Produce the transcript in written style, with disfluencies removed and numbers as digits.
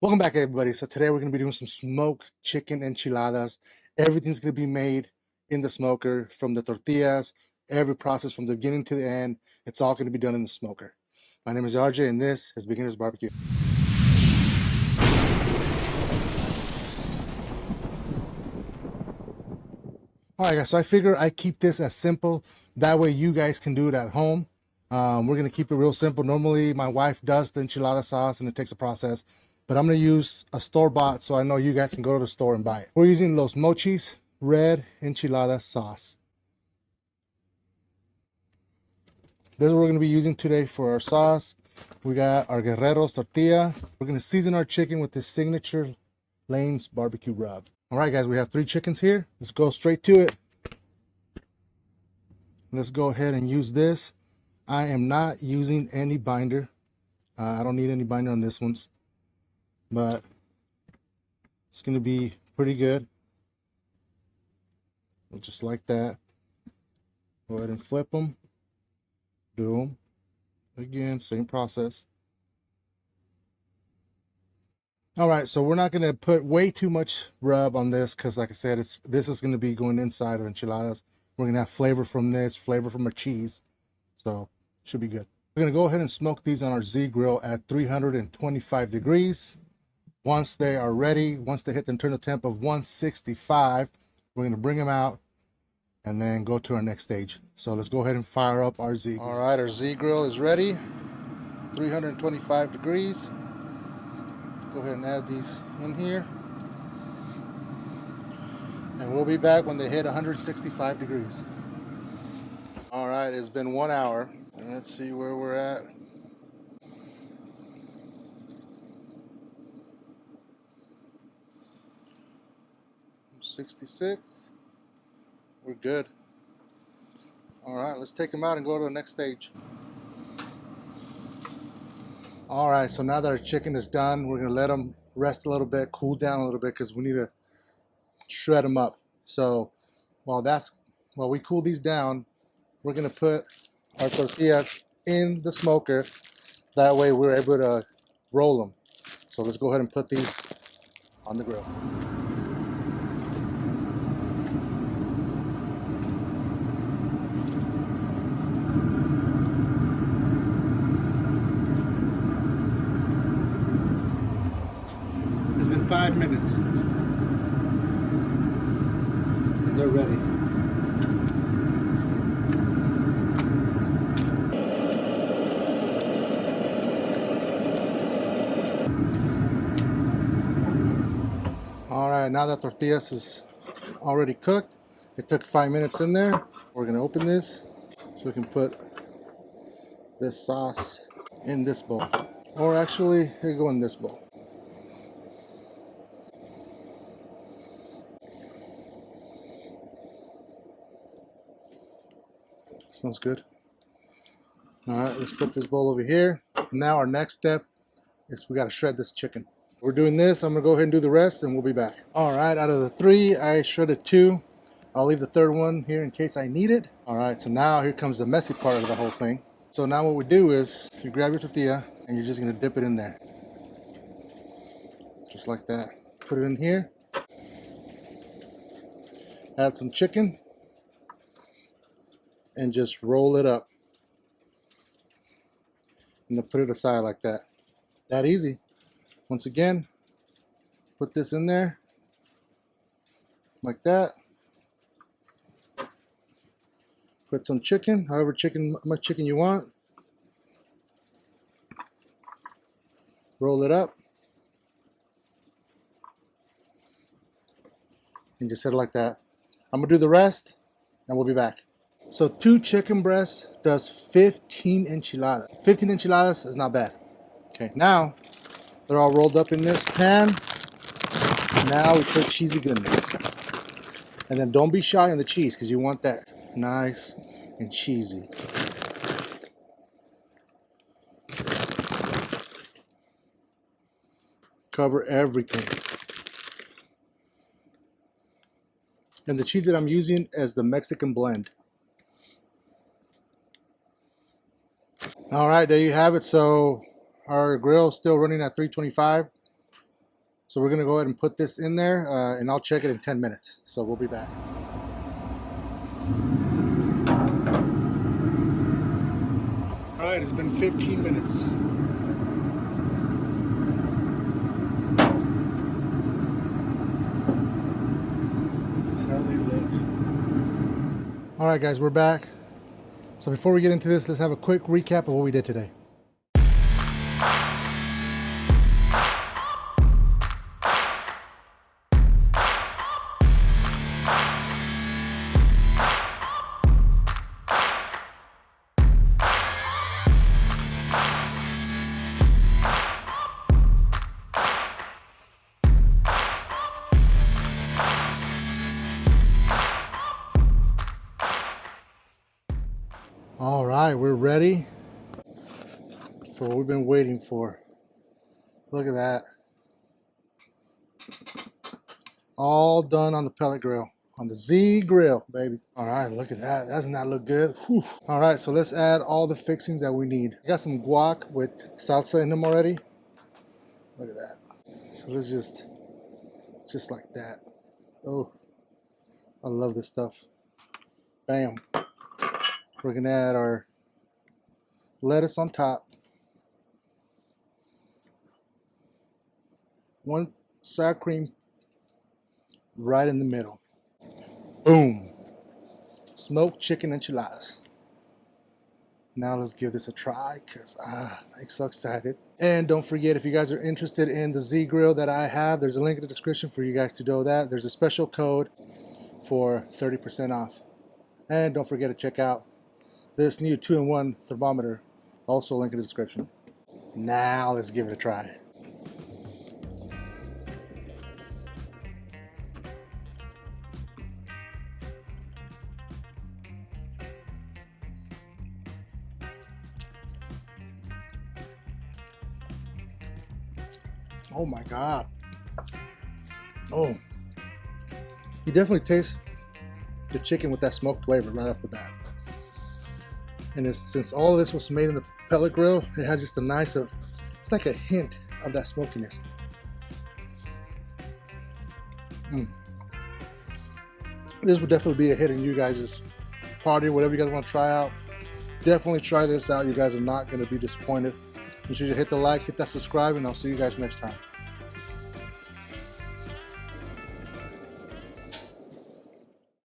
Welcome back, everybody. So today we're going to be doing some smoked chicken enchiladas. Everything's going to be made in the smoker, from the tortillas, every process from the beginning to the end. It's all going to be done in the smoker. My name is RJ, and this is Beginners Barbecue. All right, guys, so I figure I keep this as simple. That way you guys can do it at home. We're going to keep it real simple. Normally, my wife does the enchilada sauce, and it takes a process. But I'm going to use a store-bought, so I know you guys can go to the store and buy it. We're using Los Mochis red enchilada sauce. This is what we're going to be using today for our sauce. We got our Guerrero's tortilla. We're going to season our chicken with this signature Lane's barbecue rub. All right, guys, we have 3 chickens here. Let's go straight to it. Let's go ahead and use this. I am not using any binder. I don't need any binder on this ones, but it's going to be pretty good. Just like that. Go ahead and flip them. Do them. Again, same process. All right, so we're not going to put way too much rub on this because, like I said, this is going to be going inside of enchiladas. We're going to have flavor from this, flavor from our cheese. So, should be good. We're going to go ahead and smoke these on our Z grill at 325 degrees. Once they are ready, once they hit the internal temp of 165, we're going to bring them out and then go to our next stage. So let's go ahead and fire up our Z grill. All right, our Z grill is ready, 325 degrees. Go ahead and add these in here. And we'll be back when they hit 165 degrees. All right, it's been 1 hour. And let's see where we're at. $66. We're good. All right, let's take them out and go to the next stage. All right, so now that our chicken is done, we're gonna let them rest a little bit, cool down a little bit, because we need to shred them up. So while we cool these down, we're gonna put our tortillas in the smoker. That way we're able to roll them. So let's go ahead and put these on the grill. It's been 5 minutes. And they're ready. All right, now that tortillas is already cooked, it took 5 minutes in there. We're gonna open this so we can put this sauce in this bowl. Or actually, they go in this bowl. Smells good. All right, let's put this bowl over here. Now our next step is we gotta shred this chicken. We're doing this. I'm gonna go ahead and do the rest and we'll be back. All right, out of the 3, I shredded 2. I'll leave the third one here in case I need it. All right, so now here comes the messy part of the whole thing. So now what we do is you grab your tortilla and you're just gonna dip it in there. Just like that. Put it in here. Add some chicken and just roll it up. And then put it aside like that. That easy. Once again, put this in there like that. Put some chicken, however much chicken you want. Roll it up. And just set it like that. I'm gonna do the rest and we'll be back. So 2 chicken breasts does 15 enchiladas. 15 enchiladas is not bad. Okay, now they're all rolled up in this pan. Now we put cheesy goodness. And then don't be shy on the cheese because you want that nice and cheesy. Cover everything. And the cheese that I'm using is the Mexican blend. All right, there you have it. So our grill is still running at 325. So we're gonna go ahead and put this in there and I'll check it in 10 minutes. So we'll be back. All right, it's been 15 minutes. This is how they look. All right, guys, we're back. So before we get into this, let's have a quick recap of what we did today. All right, we're ready for what we've been waiting for. Look at that. All done on the pellet grill, on the Z grill, baby. All right, look at that. Doesn't that look good? Whew. All right, so let's add all the fixings that we need. I got some guac with salsa in them already. Look at that. So let's just like that. Oh, I love this stuff. Bam. We're gonna add our lettuce on top. One sour cream right in the middle. Boom. Smoked chicken enchiladas. Now let's give this a try because I'm so excited. And don't forget, if you guys are interested in the Z grill that I have, there's a link in the description for you guys to know that. There's a special code for 30% off. And don't forget to check out this new 2-in-1 thermometer, also link in the description. Now let's give it a try. Oh my God. Oh, you definitely taste the chicken with that smoke flavor right off the bat. And since all of this was made in the pellet grill, it has just a nice, it's like a hint of that smokiness. This would definitely be a hit in you guys' party, whatever you guys want to try out. Definitely try this out. You guys are not going to be disappointed. Make sure you hit the like, hit that subscribe, and I'll see you guys next time.